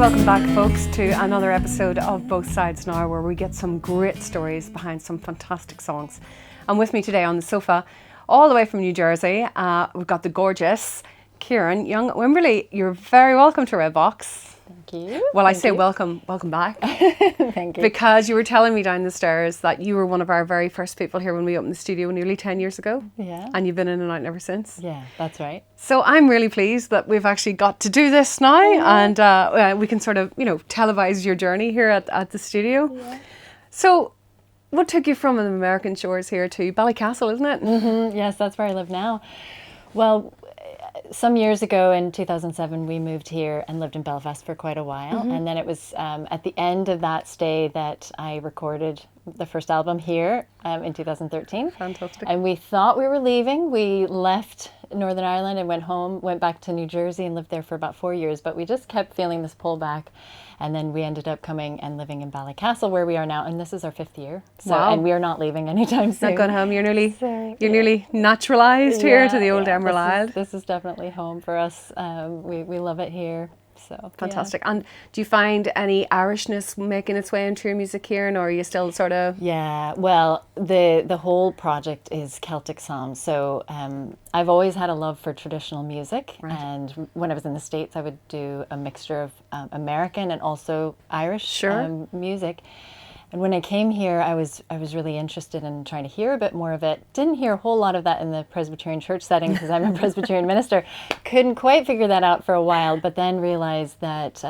welcome back, folks, to another episode of Both Sides Now, where we get some great stories behind some fantastic songs. And with me today on the sofa, all the way from New Jersey, we've got the gorgeous Kiran, young Wimberly. You're very welcome to Red Box. Thank you. Well, I say welcome back. Thank you. Because you were telling me down the stairs that you were one of our very first people here when we opened the studio nearly 10 years ago. Yeah. And you've been in and out ever since. Yeah, that's right. So I'm really pleased that we've actually got to do this now, and we can sort of, televise your journey here at the studio. Yeah. So what took you from the American shores here to Ballycastle, isn't it? Mm-hmm. Yes, that's where I live now. Well, some years ago in 2007, we moved here and lived in Belfast for quite a while. Mm-hmm. And then it was at the end of that stay that I recorded the first album here in 2013. Fantastic. And we thought we were leaving. We left Northern Ireland and went back to New Jersey and lived there for about 4 years. But we just kept feeling this pull back. And then we ended up coming and living in Ballycastle, where we are now. And this is our 5th year. So, wow. And we are not leaving anytime soon. Not going home. You're nearly naturalised here to the old Emerald Isle. This is definitely home for us. We love it here. So fantastic. Yeah. And do you find any Irishness making its way into your music here, or are you still sort of? Yeah, well, the whole project is Celtic Psalms. So I've always had a love for traditional music, right. And when I was in the States, I would do a mixture of American and also Irish music. And when I came here, I was really interested in trying to hear a bit more of it. Didn't hear a whole lot of that in the Presbyterian church setting because I'm a Presbyterian minister. Couldn't quite figure that out for a while, but then realized that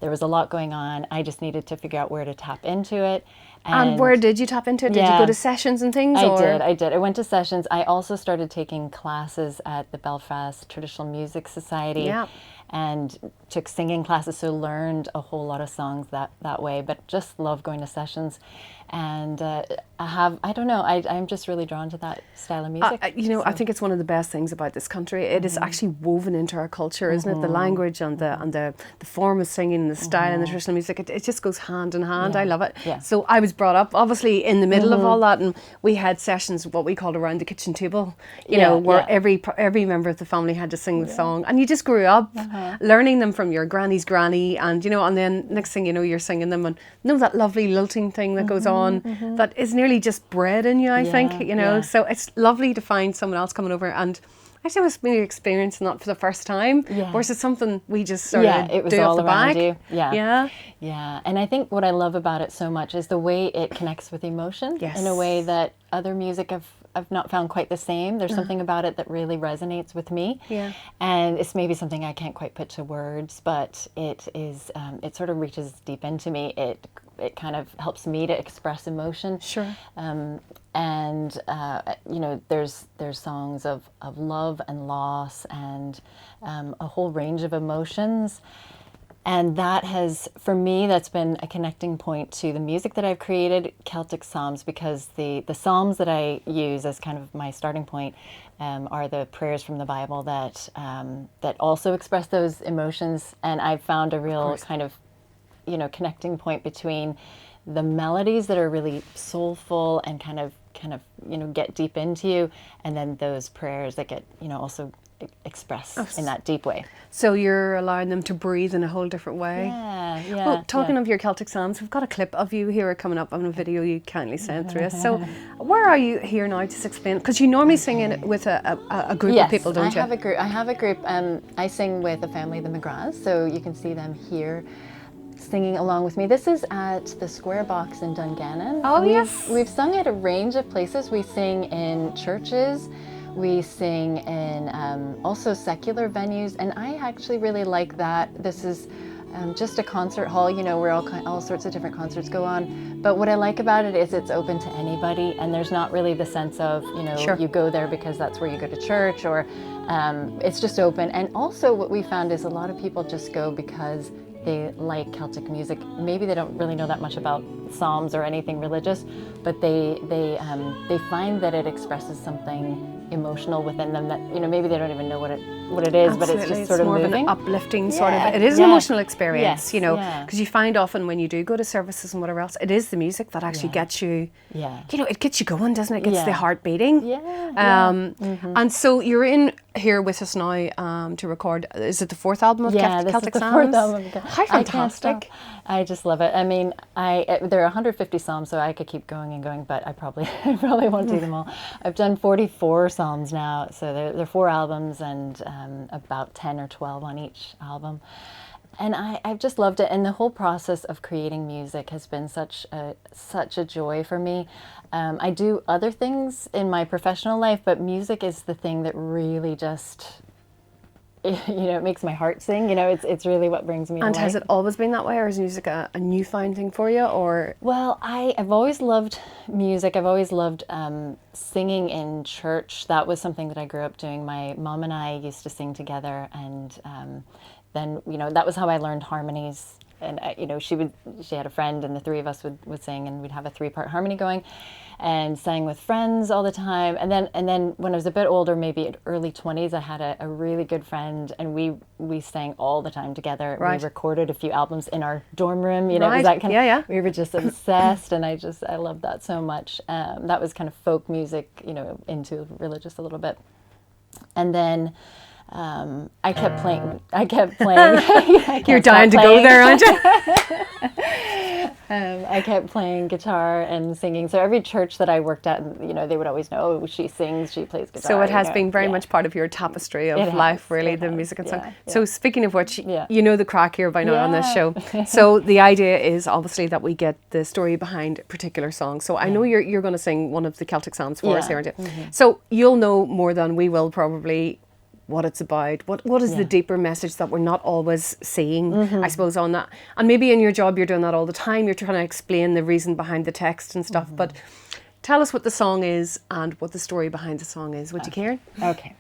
there was a lot going on. I just needed to figure out where to tap into it. And where did you tap into it? Did you go to sessions and things? I did. I went to sessions. I also started taking classes at the Belfast Traditional Music Society. Yeah. And took singing classes, so learned a whole lot of songs that way, but just love going to sessions. And I'm just really drawn to that style of music. I think it's one of the best things about this country. It is actually woven into our culture, isn't it? The language and the form of singing, and the style and the traditional music, it just goes hand in hand. Yeah. I love it. Yeah. So I was brought up, obviously, in the middle of all that, and we had sessions, what we called around the kitchen table, where every member of the family had to sing the song, and you just grew up learning them from your granny's granny, and then next thing you know, you're singing them, and that lovely lilting thing that goes on, that is nearly just bred in you, I think, so it's lovely to find someone else coming over, and actually I was maybe experiencing that for the first time, or is it something we just sort of it was do all off the around back? You. Yeah. And I think what I love about it so much is the way it connects with emotion in a way that other music I've not found quite the same. There's something about it that really resonates with me. Yeah. And it's maybe something I can't quite put to words, but it is, it sort of reaches deep into me. It kind of helps me to express emotion. Sure. There's songs of love and loss and a whole range of emotions. And that has, for me, that's been a connecting point to the music that I've created, Celtic Psalms, because the psalms that I use as kind of my starting point are the prayers from the Bible that also express those emotions. And I've found a real kind of, connecting point between the melodies that are really soulful and kind of get deep into you, and then those prayers that get also express in that deep way. So you're allowing them to breathe in a whole different way. Yeah. Well, talking of your Celtic Psalms, we've got a clip of you here coming up on a video you kindly sent through us. So where are you here now? Just explain, because you normally sing in with a group of people, don't you? I have a group. I sing with a family, the McGraths, so you can see them here singing along with me. This is at the Square Box in Dungannon. Oh, yes. We've sung at a range of places. We sing in churches. We sing in also secular venues, and I actually really like that. This is just a concert hall, where all sorts of different concerts go on. But what I like about it is it's open to anybody, and there's not really the sense of, you go there because that's where you go to church, or it's just open. And also what we found is a lot of people just go because they like Celtic music. Maybe they don't really know that much about psalms or anything religious, but they find that it expresses something emotional within them that maybe they don't even know what it is. Absolutely. But it's just sort of more moving. Of an uplifting sort of. It is an emotional experience, because you find often when you do go to services and whatever else, it is the music that actually gets you. Yeah. It gets you going, doesn't it? It gets the heart beating. Yeah. And so you're in here with us now to record. Is it the fourth album of Celtic this is the Psalms? fourth album. How fantastic! I just love it. I mean, there are 150 psalms, so I could keep going and going, but I probably won't do them all. I've done 44 psalms now, so they're 4 albums and about 10 or 12 on each album. And I've just loved it, and the whole process of creating music has been such a joy for me. I do other things in my professional life, but music is the thing that really just, it makes my heart sing. It's really what brings me to life. And has it always been that way, or is music a newfound thing for you, or? Well, I've always loved music. I've always loved singing in church. That was something that I grew up doing. My mom and I used to sing together, and then that was how I learned harmonies. And she had a friend, and the three of us would sing, and we'd have a 3-part harmony going, and sang with friends all the time. And then when I was a bit older, maybe early 20s, I had a really good friend, and we sang all the time together. Right. We recorded a few albums in our dorm room. Right. It was that kind of, yeah. We were just obsessed, and I loved that so much. That was kind of folk music, into religious a little bit, and then. I kept playing. You're dying to go there, aren't you? I kept playing guitar and singing. So every church that I worked at, they would always know, oh, she sings, she plays guitar. So it has been very much part of your tapestry of life, really, the music and song. Yeah. So speaking of which, you know the crack here by now on this show. Yeah. So the idea is obviously that we get the story behind a particular song. So I know you're going to sing one of the Celtic Psalms for us here, aren't you? Mm-hmm. So you'll know more than we will probably what it's about, what is the deeper message that we're not always seeing, I suppose, on that. And maybe in your job you're doing that all the time, you're trying to explain the reason behind the text and stuff, but tell us what the song is and what the story behind the song is, would you, Kiran? Okay.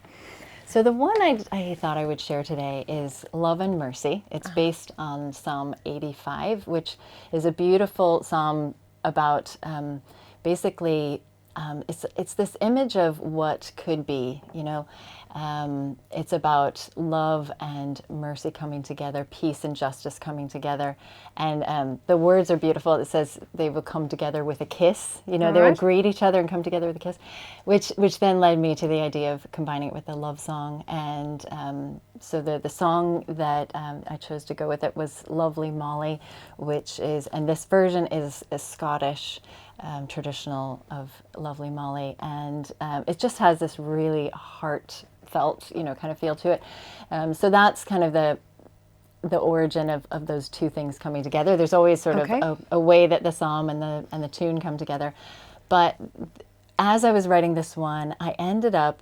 So the one I thought I would share today is Love and Mercy. It's based on Psalm 85, which is a beautiful psalm about basically it's this image of what could be, it's about love and mercy coming together, peace and justice coming together. And the words are beautiful. It says they will come together with a kiss. They will greet each other and come together with a kiss, which then led me to the idea of combining it with a love song. And so the song that I chose to go with it was Lovely Molly, and this version is Scottish. Traditional of Lovely Molly, and it just has this really heartfelt, kind of feel to it. So that's kind of the origin of those two things coming together. There's always sort of a way that the psalm and the tune come together, but as I was writing this one, I ended up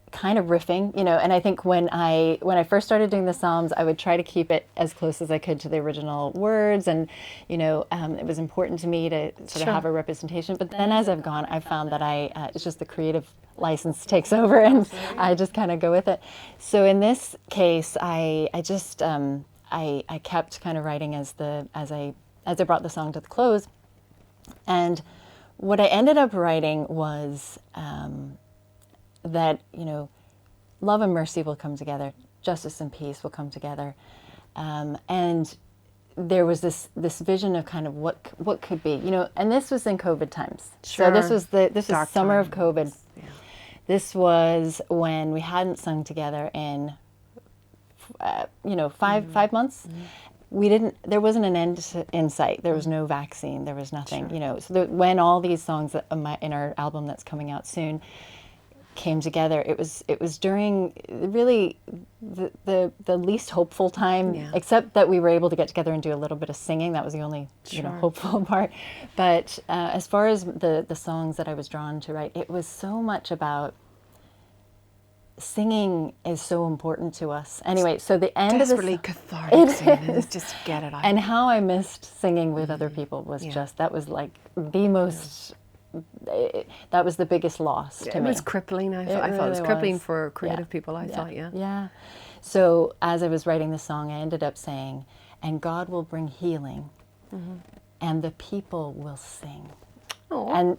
kind of riffing, and I think when I first started doing the Psalms, I would try to keep it as close as I could to the original words, and it was important to me to sort of have a representation. But then as I've gone, I've found that it's just the creative license takes over, and I just kind of go with it. So in this case, I kept kind of writing as I brought the song to the close, and what I ended up writing was. That love and mercy will come together, justice and peace will come together, and there was this vision of kind of what could be, and this was in COVID times. Sure. So this was summer of COVID. Yeah. This was when we hadn't sung together in 5 months. There wasn't an end in sight. There was no vaccine. There was nothing. So when all these songs in our album that's coming out soon came together, it was during really the least hopeful time, except that we were able to get together and do a little bit of singing. That was the only hopeful part. But as far as the songs that I was drawn to write, it was so much about singing is so important to us. Anyway, so the end desperately of cathartic singing, just get it out. And how I missed singing with other people was that was like the most. That was the biggest loss to me. It was crippling. I thought it was crippling for creative people. I thought, yeah. So as I was writing the song, I ended up saying, "And God will bring healing, and the people will sing." Oh. And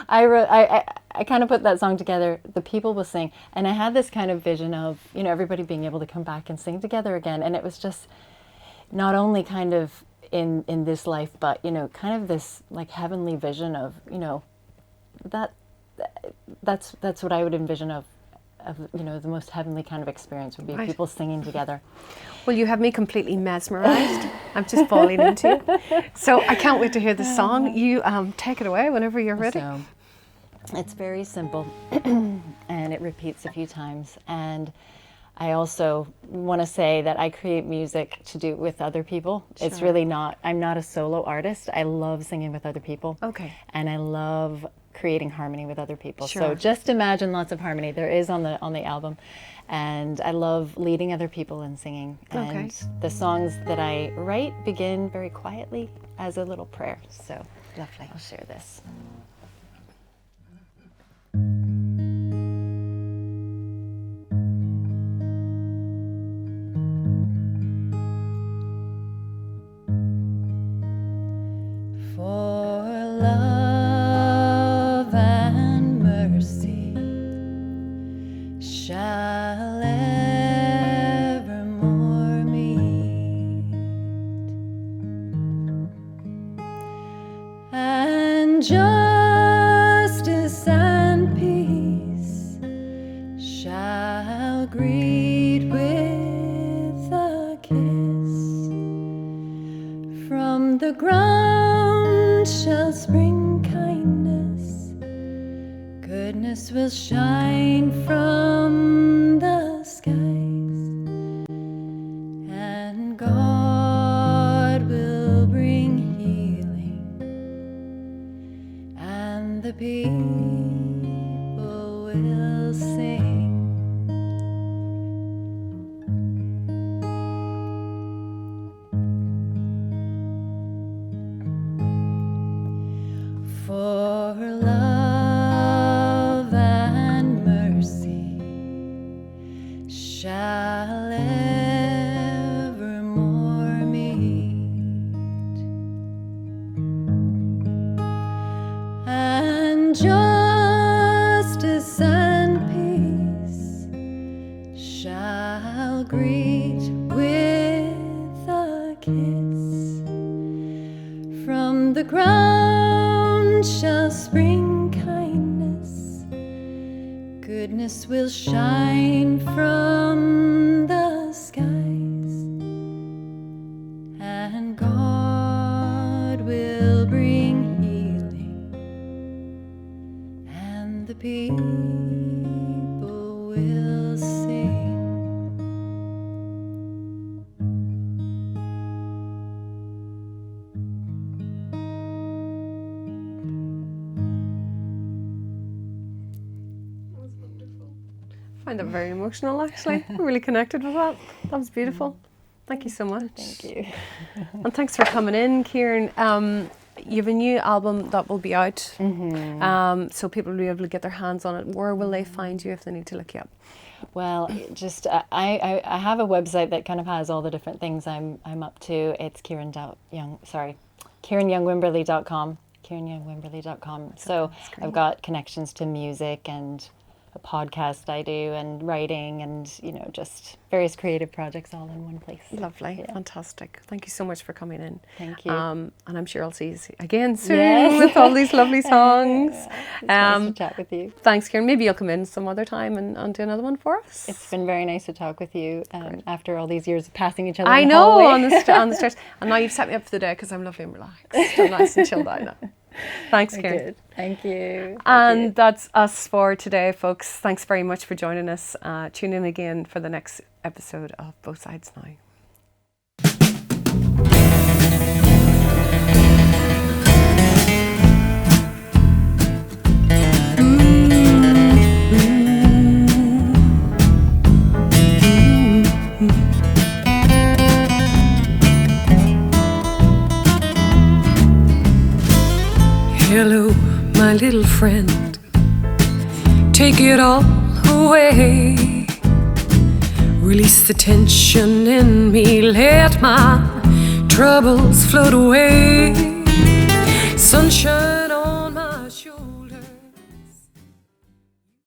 I kind of put that song together. The people will sing, and I had this kind of vision of everybody being able to come back and sing together again, and it was just not only kind of in this life, but kind of this like heavenly vision of that's what I would envision of the most heavenly kind of experience would be people singing together. Well, you have me completely mesmerised. I'm just falling into it. So I can't wait to hear the song. You take it away whenever you're ready. So, it's very simple, and it repeats a few times. And I also want to say that I create music to do with other people. Sure. It's really not, I'm not a solo artist. I love singing with other people. Okay. And I love creating harmony with other people. Sure. So just imagine lots of harmony. There is on the album. And I love leading other people in singing. And the songs that I write begin very quietly as a little prayer. So lovely. I'll share this. For love and mercy shall evermore meet, and justice and peace shall greet with a kiss. From the ground shall spring kindness, goodness will shine from the skies, and God will bring healing, and the people will sing. For love and mercy shall evermore meet, and justice and peace shall greet with a kiss. From the ground shall spring kindness, goodness will shine from the skies, and God will bring healing, and the people will sing. I find that very emotional, actually. I'm really connected with that. That was beautiful. Thank you so much. Thank you. And thanks for coming in, Kiran. You have a new album that will be out, so people will be able to get their hands on it. Where will they find you if they need to look you up? Well, just I have a website that kind of has all the different things I'm up to. It's KiranYoungWimberly.com. KiranYoungWimberly.com. So I've got connections to music and a podcast I do, and writing, and just various creative projects all in one place. Lovely, fantastic. Thank you so much for coming in. Thank you. And I'm sure I'll see you again soon with all these lovely songs. It's nice to chat with you. Thanks, Kiran. Maybe you'll come in some other time and do another one for us. It's been very nice to talk with you after all these years of passing each other. I in the know hallway. on the stairs, and now you've set me up for the day because I'm lovely and relaxed. I'm nice and chilled out now. Thanks, Kiran. Good. Thank you. And that's us for today, folks. Thanks very much for joining us. Tune in again for the next episode of Both Sides Now. Hello, my little friend, take it all away. Release the tension in me, let my troubles float away. Sunshine